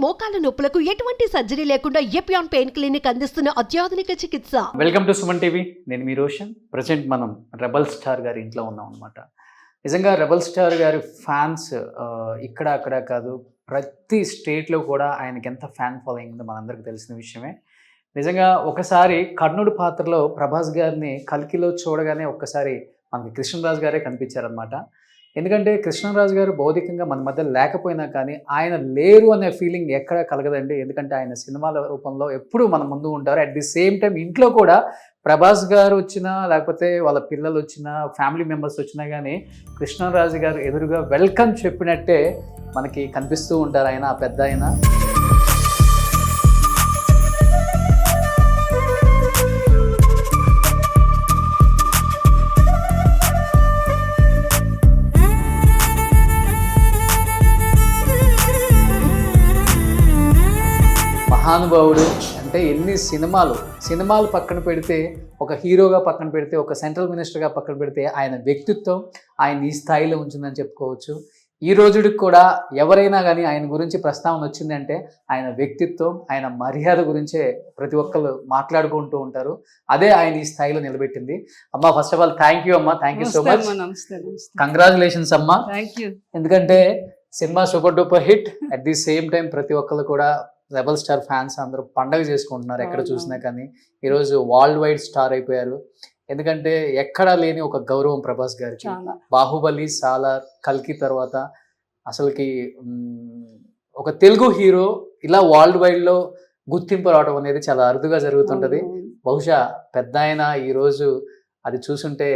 మోకాల నొప్పులకు ఎటువంటి సర్జరీ లేకుండా ఎపియాన్ పెయిన్ క్లినిక్ అందిస్తున్న అత్యాధునిక చికిత్స. Welcome to Suman TV. నేను మీ రోషన్. ప్రజెంట్ మనం రెబల్ స్టార్ గారి ఇంట్లో ఉన్నాం అనమాట. నిజంగా రెబల్ స్టార్ గారి ఫ్యాన్స్ ఇక్కడ అక్కడ కాదు, ప్రతి స్టేట్లో కూడా ఆయనకి ఎంత ఫ్యాన్ ఫాలోయింగ్ ఉందో మనందరికీ తెలిసిన విషయమే. నిజంగా ఒకసారి కర్ణుడి పాత్రలో ప్రభాస్ గారిని కల్కిలో చూడగానే ఒక్కసారి మనకి కృష్ణరాజు గారే కనిపించారనమాట. ఎందుకంటే కృష్ణరాజు గారు భౌతికంగా మన మధ్య లేకపోయినా కానీ ఆయన లేరు అనే ఫీలింగ్ ఎక్కడ కలగదండి. ఎందుకంటే ఆయన సినిమాల రూపంలో ఎప్పుడూ మన ముందు ఉంటారు. అట్ ది సేమ్ టైం ఇంట్లో కూడా ప్రభాస్ గారు వచ్చినా, లేకపోతే వాళ్ళ పిల్లలు వచ్చినా, ఫ్యామిలీ మెంబర్స్ వచ్చినా కానీ కృష్ణరాజు గారు ఎదురుగా వెల్కమ్ చెప్పినట్టే మనకి కనిపిస్తూ ఉంటారు ఆయన, ఆ పెద్ద ఆయన. మహానుభావుడు అంటే ఎన్ని సినిమాలు పక్కన పెడితే, ఒక హీరోగా పక్కన పెడితే, ఒక సెంట్రల్ మినిస్టర్గా పక్కన పెడితే ఆయన వ్యక్తిత్వం ఆయన ఈ స్థాయిలో ఉంచిందని చెప్పుకోవచ్చు. ఈ రోజుడికి కూడా ఎవరైనా కానీ ఆయన గురించి ప్రస్తావన వచ్చిందంటే ఆయన వ్యక్తిత్వం, ఆయన మర్యాద గురించే ప్రతి ఒక్కరు మాట్లాడుకుంటూ ఉంటారు. అదే ఆయన ఈ స్థాయిలో నిలబెట్టింది. అమ్మా, first of all thank you అమ్మా, thank you so much. Congratulations అమ్మా. ఎందుకంటే cinema super duper hit. At the same time ప్రతి ఒక్కరు కూడా రెబల్ స్టార్ ఫ్యాన్స్ అందరూ పండగ చేసుకుంటున్నారు ఎక్కడ చూసినా కానీ. ఈరోజు వరల్డ్ వైడ్ స్టార్ అయిపోయారు. ఎందుకంటే ఎక్కడా లేని ఒక గౌరవం ప్రభాస్ గారికి. బాహుబలి, సాలార్, కల్కి తర్వాత అసలుకి ఒక తెలుగు హీరో ఇలా వరల్డ్ వైడ్లో గుర్తింపు రావడం అనేది చాలా అరుదుగా జరుగుతుంటుంది. బహుశా పెద్ద ఆయన ఈరోజు అది చూసుంటే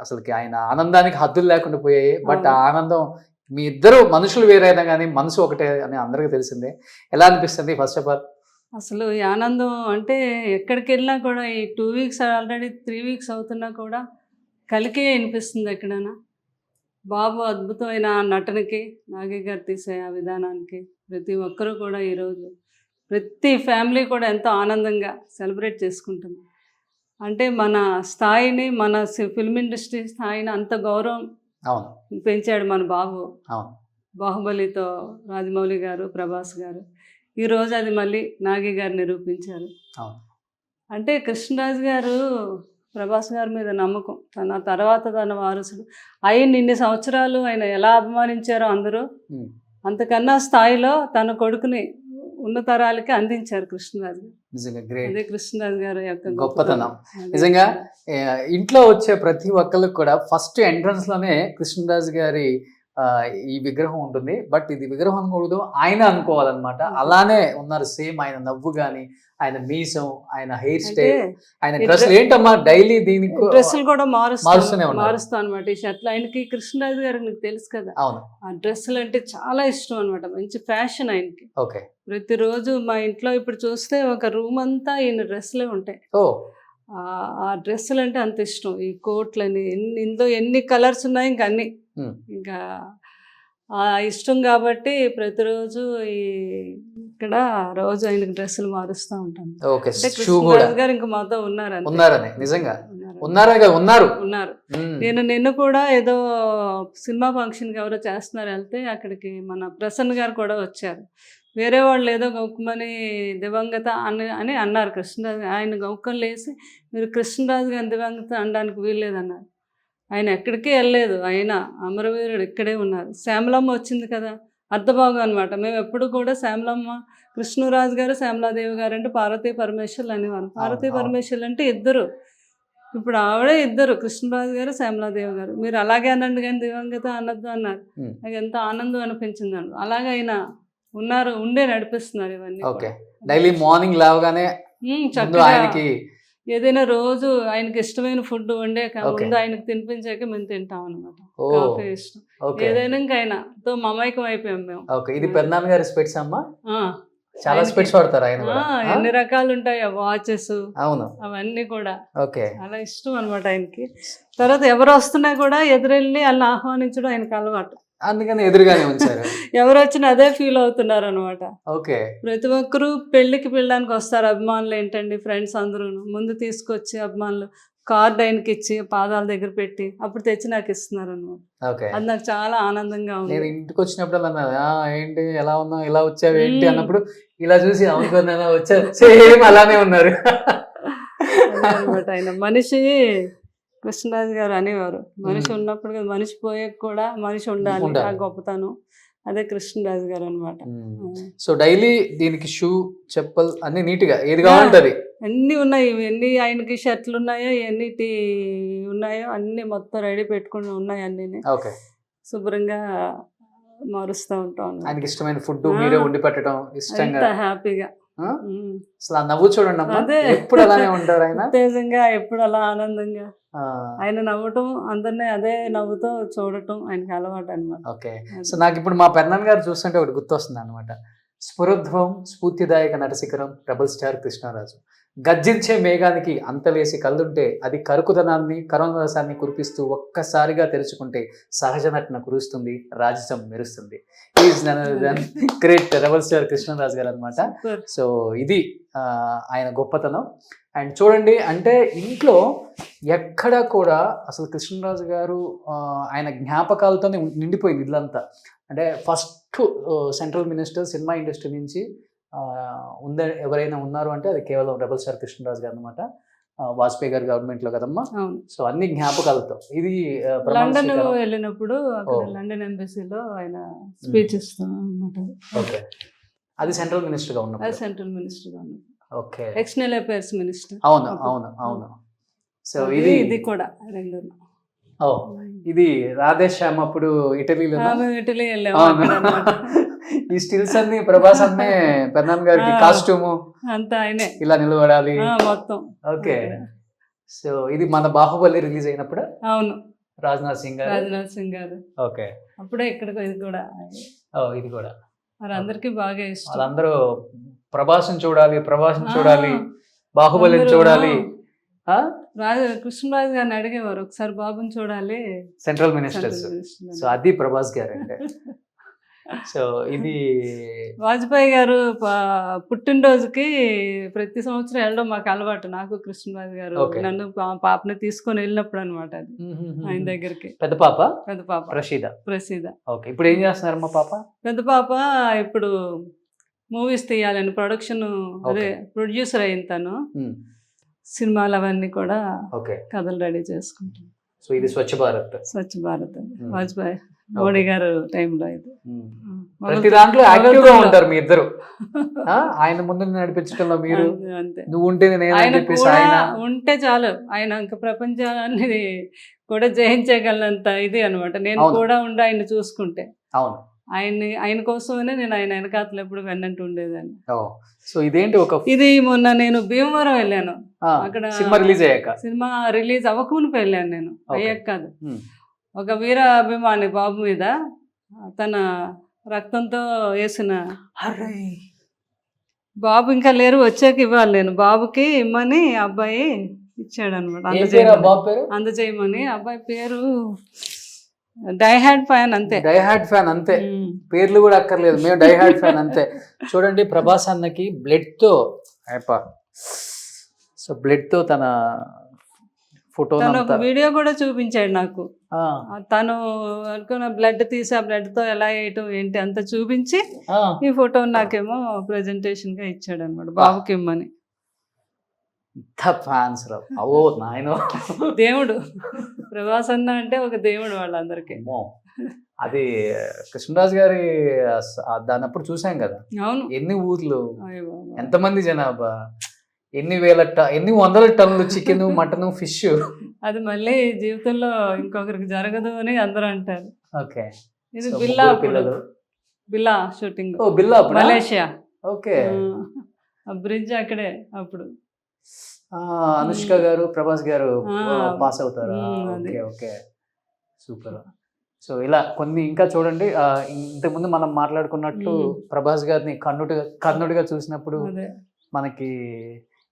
అసలుకి ఆయన ఆనందానికి హద్దులు లేకుండా పోయాయి. బట్ ఆ ఆనందం, మీ ఇద్దరు మనుషులు వేరైనా కానీ మనసు ఒకటే అని అందరికీ తెలిసిందే. ఎలా అనిపిస్తుంది ఫస్ట్ ఆఫ్ ఆల్? అసలు ఈ ఆనందం అంటే ఎక్కడికి వెళ్ళినా కూడా ఈ 2 వీక్స్ ఆల్రెడీ 3 వీక్స్ అవుతున్నా కూడా కలికే అనిపిస్తుంది ఎక్కడైనా. బాబు అద్భుతమైన నటనకి, నాగి గారు తీసే ఆ విధానానికి ప్రతి ఒక్కరూ కూడా ఈరోజు ప్రతి ఫ్యామిలీ కూడా ఎంతో ఆనందంగా సెలబ్రేట్ చేసుకుంటుంది. అంటే మన స్థాయిని, మన ఫిల్మ్ ఇండస్ట్రీ స్థాయిని అంత గౌరవం పెంచాడు మన బాబు. బాహుబలితో రాజమౌళి గారు, ప్రభాస్ గారు, ఈరోజు అది మళ్ళీ నాగి గారు నిరూపించారు. అంటే కృష్ణరాజు గారు ప్రభాస్ గారి మీద నమ్మకం, తన తర్వాత తన వారసుడు ఆయన ఇన్ని సంవత్సరాలు ఆయన ఎలా అభిమానించారో అందరూ, అంతకన్నా స్థాయిలో తన కొడుకుని ఉన్నతరాలకి అందించారు కృష్ణరాజు గారు. అదే కృష్ణరాజు గారు యొక్క గొప్పతనం. నిజంగా ఇంట్లో వచ్చే ప్రతి ఒక్కరికి కూడా ఫస్ట్ ఎంట్రన్స్ లోనే కృష్ణరాజు గారి ఈ విగ్రహం ఉంటుంది. బట్ ఇది విగ్రహం అనకూడదు, ఆయన అనుకోవాలన్నమాట. అలానే ఉన్నారు సేమ్. ఆయన నవ్వు కానీ, ఆయన మీసం, ఆయన హెయిర్ స్టైల్, ఆయన డ్రెస్ ఏంటమ్మా డైలీ దీనికి డ్రెస్సులు కూడా మారుస్తా అనమాట. ఈ షర్ట్లు ఆయనకి కృష్ణరాజు గారికి నీకు తెలుసు కదా, ఆ డ్రెస్సులు అంటే చాలా ఇష్టం అనమాట. మంచి ఫ్యాషన్ ఆయనకి. ఓకే, ప్రతిరోజు మా ఇంట్లో ఇప్పుడు చూస్తే ఒక రూమ్ అంతా ఈయన డ్రెస్సులే ఉంటాయి. ఆ డ్రెస్సులు అంటే అంత ఇష్టం. ఈ కోట్లని ఇందులో ఎన్ని కలర్స్ ఉన్నాయి ఇంకా అన్ని, ఇంకా ఇష్టం కాబట్టి ప్రతిరోజు ఇక్కడ రోజు ఆయనకి డ్రెస్సులు మారుస్తూ ఉంటాను. కృష్ణరాజు గారు ఇంకా మాతో ఉన్నారు. నిన్ను కూడా ఏదో సినిమా ఫంక్షన్కి ఎవరో చేస్తున్నారు, వెళ్తే అక్కడికి మన ప్రసన్న గారు కూడా వచ్చారు. వేరే వాళ్ళు ఏదో గౌకమని దివంగత అని అన్నారు కృష్ణరాజు. ఆయన గౌకం లేసి మీరు కృష్ణరాజు గారి దివంగత అనడానికి వీల్లేదన్నారు. ఆయన ఎక్కడికి వెళ్ళలేదు, ఆయన అమరవీరుడు ఇక్కడే ఉన్నారు. శ్యామలమ్మ వచ్చింది కదా, అర్ధభాగం అనమాట. మేము ఎప్పుడు కూడా శ్యామలమ్మ, కృష్ణరాజు గారు, శ్యామలాదేవి గారు అంటే పార్వతీ పరమేశ్వర్లు అనేవారు. పార్వతీ పరమేశ్వర్లు అంటే ఇద్దరు, ఇప్పుడు ఆవిడే ఇద్దరు, కృష్ణరాజు గారు, శ్యామలాదేవి గారు. మీరు అలాగే అనండి కానీ దివంగత అనద్దు అన్నారు. నాకు ఎంత ఆనందం అనిపించింది అండి. అలాగే ఆయన ఉన్నారు, ఉండే నడిపిస్తున్నారు ఇవన్నీ. డైలీ మార్నింగ్ లేవగానే ఆయనకి ఏదైనా రోజు ఆయనకి ఇష్టమైన ఫుడ్ వండే ముందు ఆయనకు తినిపించాక మేము తింటాం అనమాట. కాఫీ ఇష్టం, ఏదైనా ఇంకా ఆయనతో మమైకం అయిపోయాం మేము. ఇది పెద్దనాన్న గారి స్పెట్స్ అమ్మా, చాలా స్పెట్స్ వాడతారు ఆయన. ఎన్ని రకాలు ఉంటాయి వాచెస్, అవన్నీ కూడా అలా ఇష్టం అనమాట ఆయనకి. తర్వాత ఎవరు వస్తున్నా కూడా ఎదురెళ్ళి వాళ్ళని ఆహ్వానించడం ఆయనకు అలవాటు. అందుకని ఎదురుగానే ఉంచారు. ఎవరు వచ్చినా అదే ఫీల్ అవుతున్నారు అనమాట. ఓకే, ప్రతి ఒక్కరు పెళ్లికి పిల్లడానికి వస్తారు. అభిమానులు ఏంటండి, ఫ్రెండ్స్ అందరూ ముందు తీసుకొచ్చి అభిమానులు కార్డ్ ఆయనకి ఇచ్చి పాదాల దగ్గర పెట్టి అప్పుడు తెచ్చి నాకు ఇస్తున్నారు అనమాట. ఓకే. అది నాకు చాలా ఆనందంగా ఉంది. నేను ఇంటికి వచ్చినప్పుడు అన్నారు ఏంటి ఎలా ఉన్నావు, ఇలా వచ్చావు ఏంటి అన్నప్పుడు ఇలా చూసి అవునుకున్నా వచ్చా, సేమ్ అలానే ఉన్నారు. అనమాట ఆయన మనిషి. కృష్ణరాజు గారు అనేవారు, మనిషి ఉన్నప్పుడు కదా మనిషి పోయాక కూడా మనిషి ఉండాలి, ఆ గొప్పతనం. అదే కృష్ణరాజు గారు అనమాట. సో డైలీ దీనికి షూ, చెప్పల్ అన్ని నీట్ గా ఏది కావాలంటది అన్ని ఉన్నాయి. ఎన్ని ఆయనకి షర్ట్లు ఉన్నాయో, ఎన్ని ఉన్నాయో అన్ని మొత్తం రెడీ పెట్టుకుని ఉన్నాయి. అన్ని ఓకే. శుభ్రంగా మారుస్తూ ఉంటాం. ఆయనకి ఇష్టమైన ఫుడ్ మీరే వండి పెట్టడం ఇష్టంగా, హ్యాపీగా. అసలు ఆ నవ్వు చూడండి అమ్మా, ఎప్పుడు అలానే ఉంటారు ఆయన, ఉత్తేజంగా, ఎప్పుడు అలా ఆనందంగా. ఆయన నవ్వటం, అందరినీ అదే నవ్వుతో చూడటం ఆయనకి అలవాటు అనమాట. ఓకే. సో నాకు ఇప్పుడు మా పెద్దనాన్న గారు చూస్తుంటే ఒకటి గుర్తొస్తుంది అనమాట. స్ఫురోద్భవం స్ఫూర్తిదాయక నటశిఖరం రెబల్ స్టార్ కృష్ణరాజు. గర్జించే మేఘానికి అంతలేసి కళ్ళుంటే అది కరుకుదనాన్ని, కరుణరసాన్ని కురిపిస్తూ ఒక్కసారిగా తెరుచుకుంటే సహజ నటన కురుస్తుంది, రాజసం మెరుస్తుంది. Is great rebel star Krishnaraju garu అనమాట. సో ఇది ఆయన గొప్పతనం. అండ్ చూడండి, అంటే ఇంట్లో ఎక్కడ కూడా అసలు కృష్ణరాజు గారు ఆయన జ్ఞాపకాలతోనే నిండిపోయింది ఇల్లంతా. అంటే first central minister cinema industry నుంచి ఎవరైనా ఉన్నారు అంటే అది కేవలం రెబల్ స్టార్ కృష్ణరాజు గారు అనమాట. వాజ్పేయి గారు గవర్నమెంట్లో కదమ్మా. సో అన్ని జ్ఞాపకాలతో. ఇది లండన్ వెళ్ళినప్పుడు లండన్ ఎంబసీలో ఆయన స్పీచ్ ఇస్తాం అనమాట. ఓకే. అది సెంట్రల్ మినిస్టర్గా ఉన్నప్పుడు. అది సెంట్రల్ మినిస్టర్గా ఉన్నప్పుడు. ఓకే. External affairs minister. అవును అవును అవును. సో ఇది కూడా రెండు. ఇది రాధేశ్యామ్ అప్పుడు ఇటలీలో. ఇటలీ వెళ్ళాము. ఈ స్టిల్స్ అన్ని ప్రభాస్ అన్నే పెద్దనాన్న గారికి కాస్ట్యూము అంతా ఆయనే ఇలా నిలబడాలి మొత్తం. ఓకే. సో ఇది మన బాహుబలి రిలీజ్ అయినప్పుడు. అవును. రాజ్నాథ్ సింగ్ గారు. ఓకే. అప్పుడే ఇక్కడ ఇది కూడా. ఇది కూడా మరి అందరికి బాగా ఇష్టం. వాళ్ళందరూ ప్రభాస్ని చూడాలి, బాహుబలిని చూడాలి. కృష్ణరాజు గారిని అడిగేవారు ఒకసారి బాబుని చూడాలి, సెంట్రల్ మినిస్టర్స్. సో అది ప్రభాస్ గారు అంటే. సో ఇది వాజ్పేయి గారు పుట్టినరోజుకి ప్రతి సంవత్సరం వెళ్ళడం మాకు అలవాటు. నాకు కృష్ణరాజు గారు నన్ను పాపని తీసుకొని వెళ్ళినప్పుడు అనమాట. అది ఆయన దగ్గరికి. పెద్ద పాప ప్రసీద. ఓకే. ఇప్పుడు ఏం చేస్తున్నారమ్మా పాప? పెద్ద పాప ఇప్పుడు మూవీస్ తీయాలని ప్రొడక్షన్, అదే ప్రొడ్యూసర్ అయింది తను. సినిమాలు అవన్నీ కూడా కథలు రెడీ చేసుకుంటాం. సో ఇది స్వచ్ఛ భారత్ వాజ్పేయి మోడీ గారు టైంలో. ఇది ప్రతి దాంట్లో యాక్టివ్ గా ఉంటారు మీ ఇద్దరు. ఆయన ముందు నడిపించడంలో మీరు, నువ్వు ఉంటే ఉంటే చాలు, ఆయన ఇంకా ప్రపంచాన్ని కూడా జయించగలనంత ఇది అనమాట. నేను కూడా ఉండి ఆయన చూసుకుంటే. అవును. ఆయన కోసమే నేను ఆయన వెనకాతలు ఎప్పుడు వెన్నంటూ ఉండేదాన్ని. సో ఇదేంటి ఇది మొన్న నేను భీమవరం వెళ్ళాను. అక్కడ సినిమా రిలీజ్ అవ్వకమునిపై వెళ్ళాను నేను, అయ్యాక కాదు. ఒక వీర అభిమాని బాబు మీద తన రక్తంతో వేసిన బాబు ఇంకా లేరు, వచ్చాక ఇవ్వాలి నేను. బాబుకి ఇమ్మని అబ్బాయి ఇచ్చాడు అనమాట, అందజేయమని. అబ్బాయి పేరు డైహార్డ్ ఫ్యాన్ అంతే. పేర్లు కూడా అక్కర్లేదు, మేము డైహార్డ్ ఫ్యాన్ అంతే. చూడండి ప్రభాస్ అన్నకి బ్లడ్ తో తన ఫోటో, ఒక వీడియో కూడా చూపించాడు నాకు. తను అనుకున్న బ్లడ్ తీసి ఆ బ్లడ్ తో ఎలా వేయటం ఏంటి అంతా చూపించి ఈ ఫోటో నాకేమో ప్రెజెంటేషన్ గా ఇచ్చాడు అనమాట, బాబుకి ఇమ్మని. దేవుడు ప్రభాస్ అన్న అంటే ఒక దేవుడు వాళ్ళందరికీ. అది కృష్ణరాజు గారి దాని అప్పుడు చూసాం కదా. అవును. ఎన్ని ఊర్లు, ఎంతమంది జనాభా, ఎన్ని వందల టన్నులు చికెన్, మటన్, ఫిష్. అది మళ్ళీ జీవితంలో ఇంకొకరికి జరగదు అని అందరూ అంటారు. ఓకే. ఇది బిల్లా షూటింగ్, మలేషియా. ఓకే. బ్రిడ్జ్ అక్కడే అప్పుడు అనుష్క గారు, ప్రభాస్ గారు పాస్ అవుతారు. Okay, super. సో ఇలా కొన్ని ఇంకా చూడండి. ఇంతకుముందు మనం మాట్లాడుకున్నట్లు ప్రభాస్ గారిని కర్ణుడిగా చూసినప్పుడు మనకి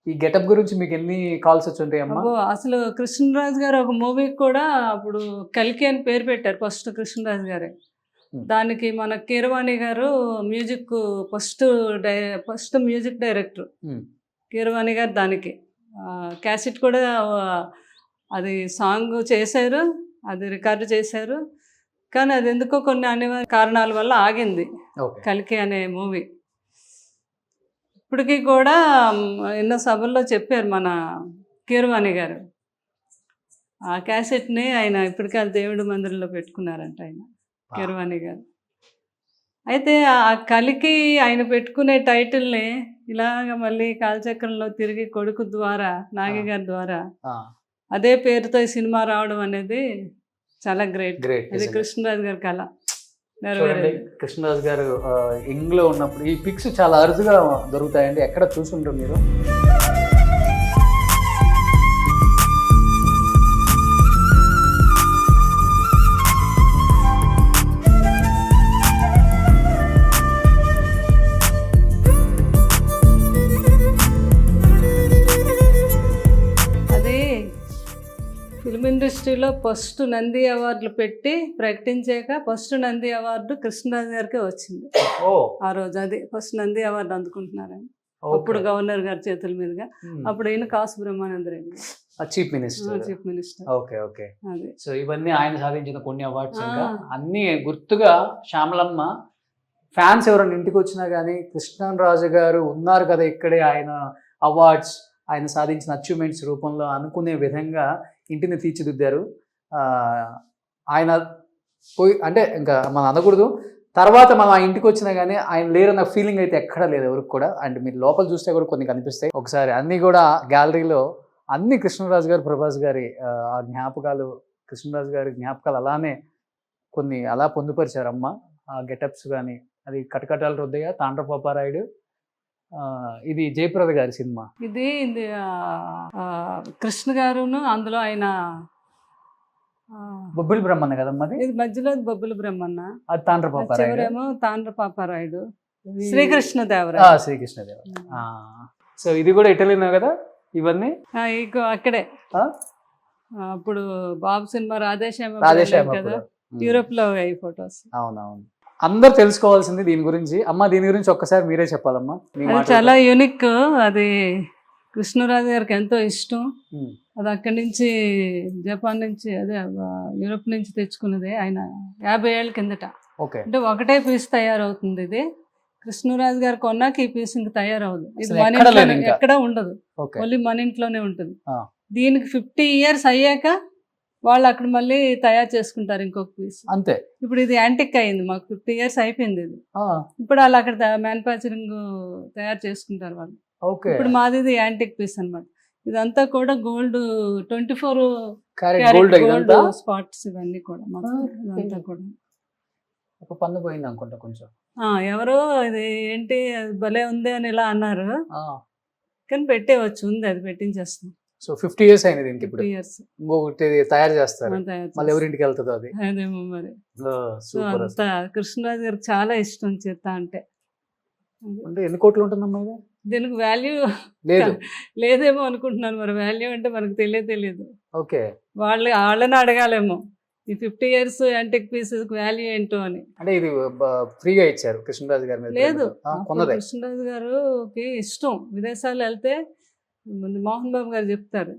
ఈ గెటప్ గురించి మీకు ఎన్ని కాల్స్ వచ్చి ఉంటాయి అమ్మా? అసలు కృష్ణరాజు గారు ఒక మూవీకి కూడా అప్పుడు కల్కి అని పేరు పెట్టారు ఫస్ట్, కృష్ణరాజు గారే. దానికి మన కీరవాణి గారు music first music director Keeravani గారు. దానికి క్యాసెట్ కూడా అది సాంగ్ చేశారు, అది రికార్డు చేశారు, కానీ అది ఎందుకో కొన్ని అనివార్య కారణాల వల్ల ఆగింది ఓకే కల్కి అనే మూవీ. ఇప్పటికీ కూడా ఎన్నో సభల్లో చెప్పారు మన కీరవాణి గారు. ఆ క్యాసెట్ని ఆయన ఇప్పటికీ ఆ దేవుడి మందిరంలో పెట్టుకున్నారంట ఆయన, కీరవాణి గారు. అయితే ఆ కలికి ఆయన పెట్టుకునే టైటిల్ని ఇలాగ మళ్ళీ కాలచక్రంలో తిరిగి కొడుకు ద్వారా, నాగి గారి ద్వారా అదే పేరుతో ఈ సినిమా రావడం అనేది చాలా గ్రేట్. గ్రేట్. అది కృష్ణరాజు గారి కళ చూడండి, నెరవేరింది. కృష్ణరాజు గారు యంగ్ లో ఉన్నప్పుడు ఈ పిక్స్ చాలా అరుదుగా దొరుకుతాయండి, ఎక్కడ చూసుంటారు మీరు. అది ఫిల్మ్ ఇండస్ట్రీలో ఫస్ట్ నంది అవార్డులు పెట్టి ప్రకటించాక ఫస్ట్ నంది అవార్డు కృష్ణరాజు గారికి వచ్చింది ఓ ఆ రోజు. అది ఫస్ట్ నంది అవార్డు అందుకుంటున్నారని ఓకే. అప్పుడు గవర్నర్ గారి చేతుల మీదుగా. అప్పుడు ఈయన Kasu Brahmananda Reddy chief minister. Chief minister. Okay okay. అది సో ఇవన్నీ ఆయన సాధించిన కొన్ని అవార్డ్స్, ఇంకా ఆ. అన్ని గుర్తుగా శ్యామలమ్మ ఫ్యాన్స్ ఎవరైనా ఇంటికి వచ్చినా కానీ కృష్ణరాజు గారు ఉన్నారు కదా ఇక్కడే, ఆయన అవార్డ్స్, ఆయన సాధించిన అచీవ్మెంట్స్ రూపంలో అనుకునే విధంగా ఇంటిని తీర్చిదిద్దారు. ఆయన పోయి అంటే ఇంకా మనం అనకూడదు, తర్వాత మనం ఆ ఇంటికి వచ్చినా కానీ ఆయన లేరన్న ఫీలింగ్ అయితే ఎక్కడా లేదు ఎవరికి కూడా. అండ్ మీరు లోపల చూస్తే కూడా కొన్ని కనిపిస్తాయి. ఒకసారి అన్నీ కూడా గ్యాలరీలో అన్ని కృష్ణరాజు గారు, ప్రభాస్ గారి ఆ జ్ఞాపకాలు, కృష్ణరాజు గారి జ్ఞాపకాలు అలానే కొన్ని అలా పొందుపరిచారు అమ్మ. ఆ గెటప్స్ కానీ, అది కటకటాల రుద్దయ్య, తాండ్రపాపారాయుడు, ఇది జయప్రద గారి సినిమా. ఇది కృష్ణ గారును అందులో ఆయన బొబ్బిలి బ్రహ్మన్న కదమ్మా అది. ఇది మధ్యలో బొబ్బుల బ్రహ్మన్న, అది తాండ్రపాపారాయుడు. చివరేమో తాండ్రపాపారాయుడు, శ్రీకృష్ణదేవరాయ. శ్రీకృష్ణదేవరాయ. సో ఇది కూడా ఇటలీనే కదా ఇవన్నీ. అక్కడే ఆ? అప్పుడు బాబు సినిమా రాధేశ్యామ రాధేశ్యామ కదా, కూడా. యూరోప్ లో ఈ ఫొటోస్. అవునవును. అందరు తెలుసుకోవాల్సింది దీని గురించి. అమ్మ దీని గురించి ఒక్కసారి మీరే చెప్పాలమ్మా. మీ అది మాటలతో. చాలా యూనిక్. అది కృష్ణరాజు గారికి ఎంతో ఇష్టం. ఉమ్. అది అక్కడి నుంచి జపాన్ నుంచి అదే యూరోప్ నుంచి తెచ్చుకున్నది ఆయన 50 ఏళ్ళ కిందట. ఓకే. అంటే ఒకటే పీస్ తయారవుతుంది. ఇది కృష్ణరాజు గారు కొన్నాక ఈ పీస్ ఇంక తయారవదు. ఇది అసలు మన ఎక్కడ లేదు ఇంట్లోనే, ఇంకా. ఎక్కడ ఉండదు, ఓకే. ఓన్లీ మన ఇంట్లోనే ఉంటుంది. ఆ. దీనికి 50 ఇయర్స్ అయ్యాక వాళ్ళు అక్కడ మళ్ళీ తయారు చేసుకుంటారు ఇంకొక పీస్. అంతే. ఇప్పుడు ఇది యాంటిక్ అయింది, మాకు 50 ఇయర్స్ అయిపోయింది ఇది. ఆ, ఇప్పుడు వాళ్ళు అక్కడ మ్యానుఫ్యాక్చరింగ్ తయారు చేసుకుంటారు వాళ్ళు. ఓకే. ఇప్పుడు మాది ఇది యాంటిక్ పీస్ అన్నమాట. ఇదంతా కూడా gold 24 carrot carat gold gold ఇదంతా. స్పాట్స్ ఇవన్నీ కూడా మొత్తం ఇదంతా కూడా. ఒక పన్ను పోయింది అనుకుంటా కొంచెం. ఎవరో ఇది ఏంటి అది భలే ఉంది అని ఇలా అన్నారు, ఆ. కానీ పెట్టేవచ్చు, ఉంది, అది పెట్టించేస్తాం. సో 50 ఇయర్స్ అయింది దీనికి. ఇప్పుడు 50 ఇయర్స్ ఇంకొకటి తయారు చేస్తారు, మళ్ళీ ఎవరింటికి వెళ్తుందో అది. అదేమో మరి. So super. అంతా కృష్ణరాజు గారికి చాలా ఇష్టం చేత అంటే. అంటే ఎన్ని కోట్లు ఉంటుందమ్మా ఇది? దీనికి వాల్యూ లేదు. లేదేమో అనుకుంటున్నాను, మరి వాల్యూ అంటే మనకు తెలియదు. ఓకే. వాళ్ళని అడగాలేమో ఈ 50 ఇయర్స్ యాంటిక్ పీసెస్ వాల్యూ ఏంటో అని. అంటే ఇది ఫ్రీగా ఇచ్చారు కృష్ణరాజు గారి మీద లేదు, ప్రేమతో. అప్పుడు కొన్నదే. కృష్ణరాజు గారికి ఇష్టం. విదేశాలు వెళ్తే ముందు మోహన్ బాబు గారు చెప్తారు,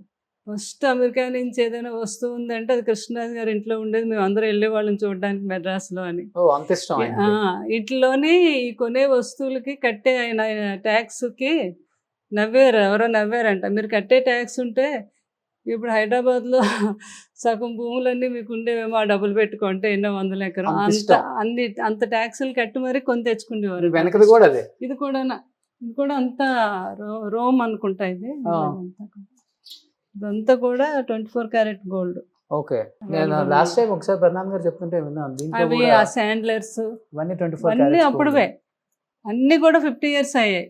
ఫస్ట్ అమెరికా నుంచి ఏదైనా వస్తువు ఉందంటే అది కృష్ణరాజు గారి ఇంట్లో ఉండేది, మేము అందరూ వెళ్ళే వాళ్ళని చూడడానికి మెడ్రాస్లో అని. ఓ అంత ఇష్టం ఆయనకి. ఇంట్లోని ఈ కొనే వస్తువులకి కట్టే ఆయన ట్యాక్స్కి నవ్వారు, ఎవరో నవ్వారంట, మీరు కట్టే ట్యాక్స్ ఉంటే ఇప్పుడు హైదరాబాద్లో సగం భూములన్నీ మీకు ఉండేవేమో, ఆ డబ్బులు పెట్టుకుంటే ఎన్నో 100 ఎకరం అంత అంత ఇష్టం. అంత ట్యాక్సులు కట్టి మరి కొని తెచ్చుకునేవారు. వెనకది కూడా అదే. ఇది కూడా అంతా రోమ్ అనుకుంటా ఇది. ఆ. ఇదంతా కూడా 24 క్యారెట్ గోల్డ్. ఓకే. నేను లాస్ట్ టైం ఒకసారి ప్రధాన్ గారు చెప్తుంటే విన్నాను, దీంట్లో అవి కూడా ఆ శాండ్లర్స్ ఇవన్నీ 24 అన్నీ క్యారెట్స్ అప్పుడువే, అన్నీ కూడా 50 ఇయర్స్ అయ్యాయి,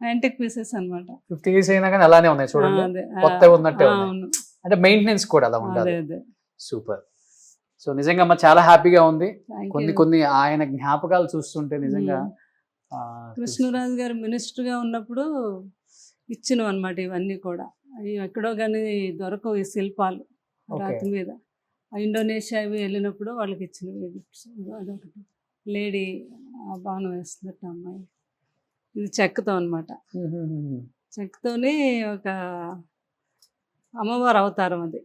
యాంటిక్ పీసెస్ అన్నమాట. 50 ఇయర్స్ అయినా కానీ అలానే ఉన్నాయి చూడండి, అదే, కొత్తగా ఉన్నట్టే ఉన్నాయి. అవును, అంటే మెయింటెనెన్స్ కూడా అలా ఉండాలి. అదే. సూపర్. సో నిజంగా అమ్మ చాలా హ్యాపీగా ఉంది. Thank కొన్ని you. కొన్ని ఆయన జ్ఞాపకాలు చూస్తుంటే నిజంగా కృష్ణరాజు గారు మినిస్టర్గా ఉన్నప్పుడు ఇచ్చినవి అనమాట ఇవన్నీ కూడా. అవి ఎక్కడో కానీ దొరకవు ఈ శిల్పాలు రాతి మీద. ఇండోనేషియా అవి వెళ్ళినప్పుడు వాళ్ళకి ఇచ్చినవి గిఫ్ట్స్. అదొకటి లేడీ బాణం వేస్తున్నట్టు అమ్మాయి, ఇది చెక్కతో అనమాట. చెక్కతోని ఒక అమ్మవారు అవతారం అది.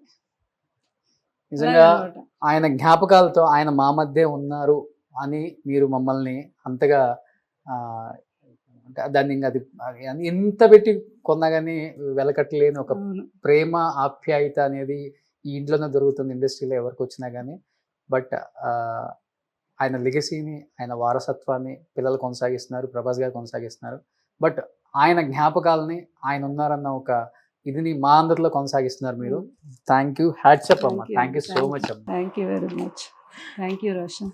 నిజంగా అలాగనమాట. ఆయన జ్ఞాపకాలతో ఆయన మా మధ్య ఉన్నారు అని మీరు మమ్మల్ని అంతగా ఆ, అంటే దాన్ని ఇంకా అది ఎంత పెట్టి కొన్నా కానీ వెలకట్టలేని ఒక అవును. ప్రేమ ఆప్యాయత అనేది ఈ ఇంట్లోనే దొరుకుతుంది ఇండస్ట్రీలో ఎవరికి వచ్చినా కానీ. బట్ ఆయన లెగసీని, ఆయన వారసత్వాన్ని పిల్లలు కొనసాగిస్తున్నారు, ప్రభాస్ గారు కొనసాగిస్తున్నారు. బట్ ఆయన జ్ఞాపకాలని, ఆయన ఉన్నారన్న ఒక ఇదిని మా అందరిలో కొనసాగిస్తున్నారు మీరు. థ్యాంక్ యూ, హ్యాట్సప్ అమ్మ, థ్యాంక్ యూ సో మచ్ అమ్మ. Thank you very much. Thank you Roshan.